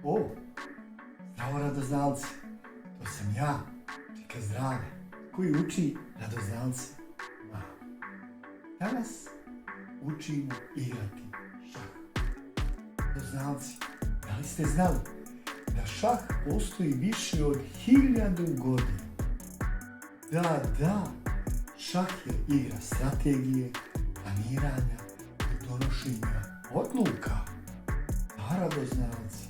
O, zdravo radoznalci, to sam ja, Čika Zdrave, koji uči radoznalce. Danas učimo igrati šah. Radoznalci, da li ste znali da šah postoji više od 1000 godina? Da, šah je igra strategije, planiranja i donošenja odluka. Da, radoznalci,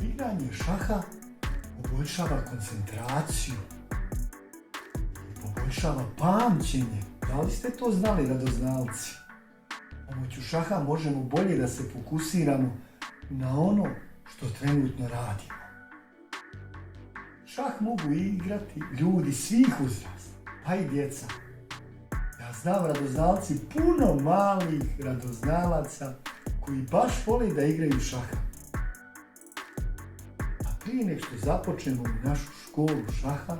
igranje šaha poboljšava koncentraciju i poboljšava pamćenje. Da li ste to znali, radoznalci? Pomoću šaha možemo bolje da se fokusiramo na ono što trenutno radimo. Šah mogu igrati ljudi svih uzrasta, pa i djeca. Ja znam, radoznalci, puno malih radoznalaca koji baš vole da igraju šaha. A prije nego što započnemo u našu školu šaha,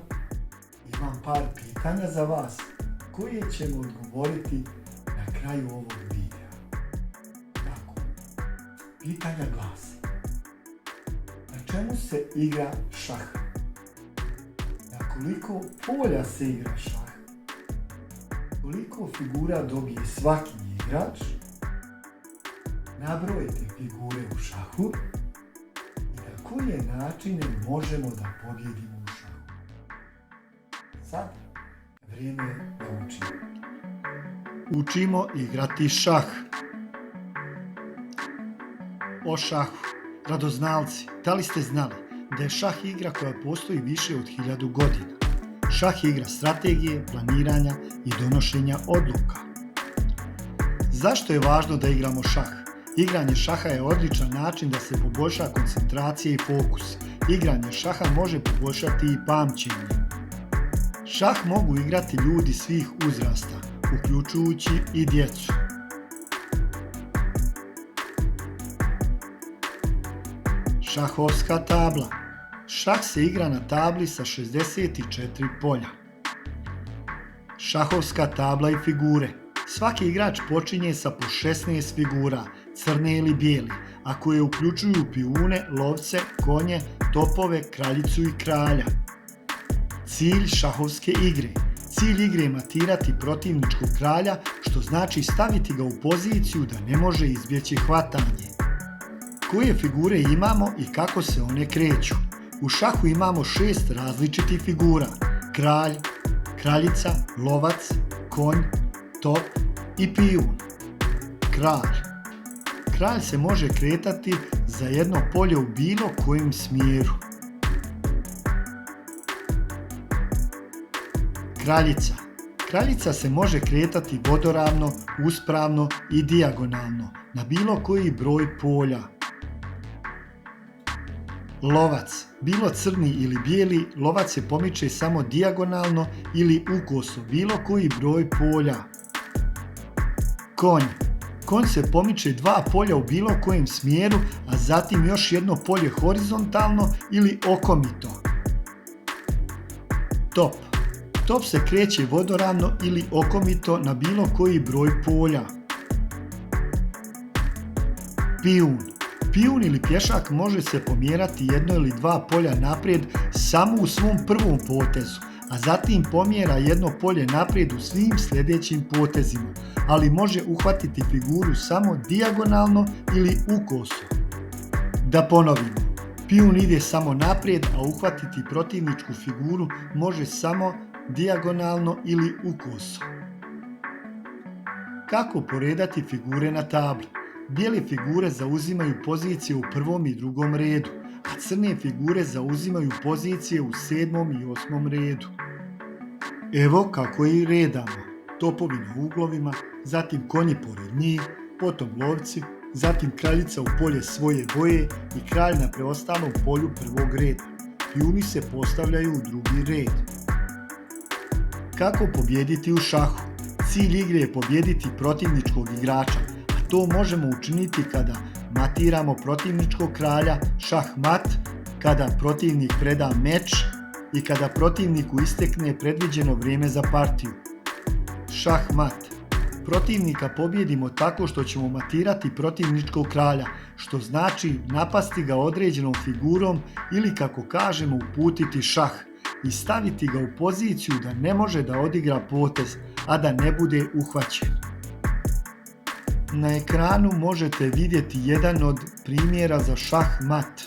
imam par pitanja za vas koje ćemo odgovoriti na kraju ovog videa. Tako, pitanja glase: na čemu se igra šah? Na koliko polja se igra šah? Koliko figura dobije svaki igrač? Nabrojite figure u šahu i na koje načine možemo da pobjedimo u šahu. Sad, vrijeme je da učimo. Učimo igrati šah. O šahu. Radoznalci, da li ste znali da je šah igra koja postoji više od 1000 godina? Šah je igra strategije, planiranja i donošenja odluka. Zašto je važno da igramo šah? Igranje šaha je odličan način da se poboljša koncentracija i fokus. Igranje šaha može poboljšati i pamćenje. Šah mogu igrati ljudi svih uzrasta, uključujući i djecu. Šahovska tabla. Šah se igra na tabli sa 64 polja. Šahovska tabla i figure. Svaki igrač počinje sa po 16 figura, crne ili bijele, a koje uključuju pijune, lovce, konje, topove, kraljicu i kralja. Cilj šahovske igre. Cilj igre je matirati protivničkog kralja, što znači staviti ga u poziciju da ne može izbjeći hvatanje. Koje figure imamo i kako se one kreću? U šahu imamo 6 različitih figura: kralj, kraljica, lovac, konj, top i pijun. Kralj. Kralj se može kretati za jedno polje u bilo kojem smjeru. Kraljica. Kraljica se može kretati vodoravno, uspravno i dijagonalno na bilo koji broj polja. Lovac. Bilo crni ili bijeli, lovac se pomiče samo dijagonalno ili ukoso bilo koji broj polja. Konj. Konj se pomiče 2 polja u bilo kojem smjeru, a zatim još jedno polje horizontalno ili okomito. Top. Top se kreće vodoravno ili okomito na bilo koji broj polja. Pijun. Pijun ili pješak može se pomjerati 1 ili 2 polja naprijed samo u svom prvom potezu, a zatim pomjera 1 polje naprijed u svim sljedećim potezima, ali može uhvatiti figuru samo dijagonalno ili ukoso. Da ponovimo, pijun ide samo naprijed, a uhvatiti protivničku figuru može samo dijagonalno ili ukoso. Kako poredati figure na tabli? Bijele figure zauzimaju pozicije u prvom i drugom redu, a crne figure zauzimaju pozicije u 7. i 8. redu. Evo kako ih redamo: topovi na uglovima, zatim konji pored njih, potom lovci, zatim kraljica u polje svoje boje i kralj na preostalom polju prvog reda. Pijuni se postavljaju u drugi red. Kako pobijediti u šahu? Cilj igre je pobijediti protivničkog igrača, a to možemo učiniti kada matiramo protivničkog kralja, šah mat, kada protivnik preda meč i kada protivniku istekne predviđeno vrijeme za partiju. Šah mat. Protivnika pobjedimo tako što ćemo matirati protivničkog kralja, što znači napasti ga određenom figurom ili kako kažemo uputiti šah i staviti ga u poziciju da ne može da odigra potez, a da ne bude uhvaćen. Na ekranu možete vidjeti jedan od primjera za šah mat.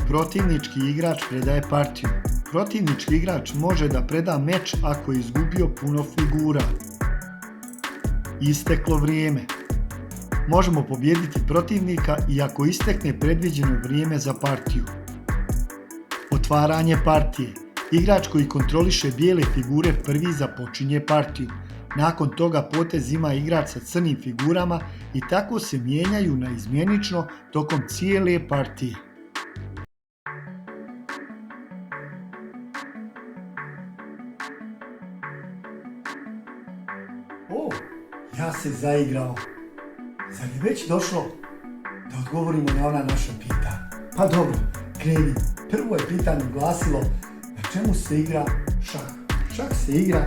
Protivnički igrač predaje partiju. Protivnički igrač može da preda meč ako je izgubio puno figura. Isteklo vrijeme. Možemo pobijediti protivnika i ako istekne predviđeno vrijeme za partiju. Otvaranje partije. Igrač koji kontroliše bijele figure prvi započinje partiju. Nakon toga potez ima igrač sa crnim figurama i tako se mijenjaju naizmjenično tokom cijele partije. O, ja se zaigrao. Zar je već došlo da odgovorimo na ona naša pitanja? Pa dobro, kreni. Prvo je pitanje glasilo na čemu se igra šah. Šah se igra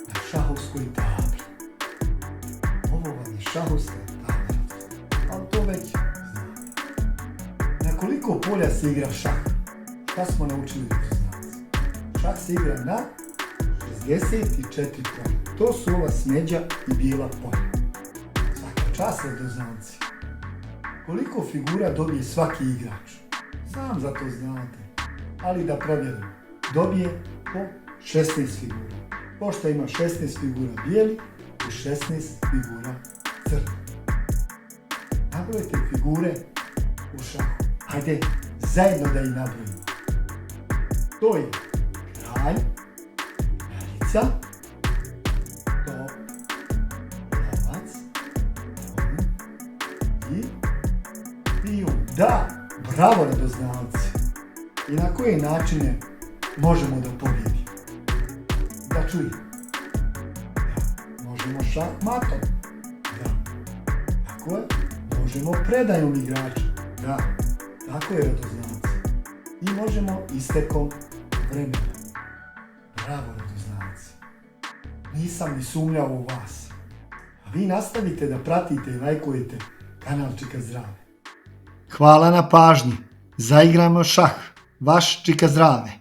na šahovskoj tabli. Ovo vam je šahovska tabla, ali to već znate. Na koliko polja se igra šah? Šta smo naučili redoznalci? Šah se igra na 64 polja. To su ova smeđa i bijela polja. Čast redoznalci. Koliko figura dobije svaki igrač? Sam za to znate, ali da provjerimo. Dobije po 16 figura. Pošto ima 16 figura bijeli i 16 figura crni. Nabrojite figure u šahu. Hajde zajedno da ih nabrojimo. To je kralj, kraljica, top, lovac i pijun. Da, bravo redoznalci. I na koje načine možemo da pobjedimo? Da čujem. Da, možemo šahmatom. Da, tako je. Možemo predajom igrača. Da, tako je redoznalci. I možemo istekom vremena. Bravo redoznalci. Nisam ni sumnjao u vas. A vi nastavite da pratite i lajkujete kanal Čika Zdrave. Hvala na pažnji. Zaigramo šah. Vaš Čika Zdrave.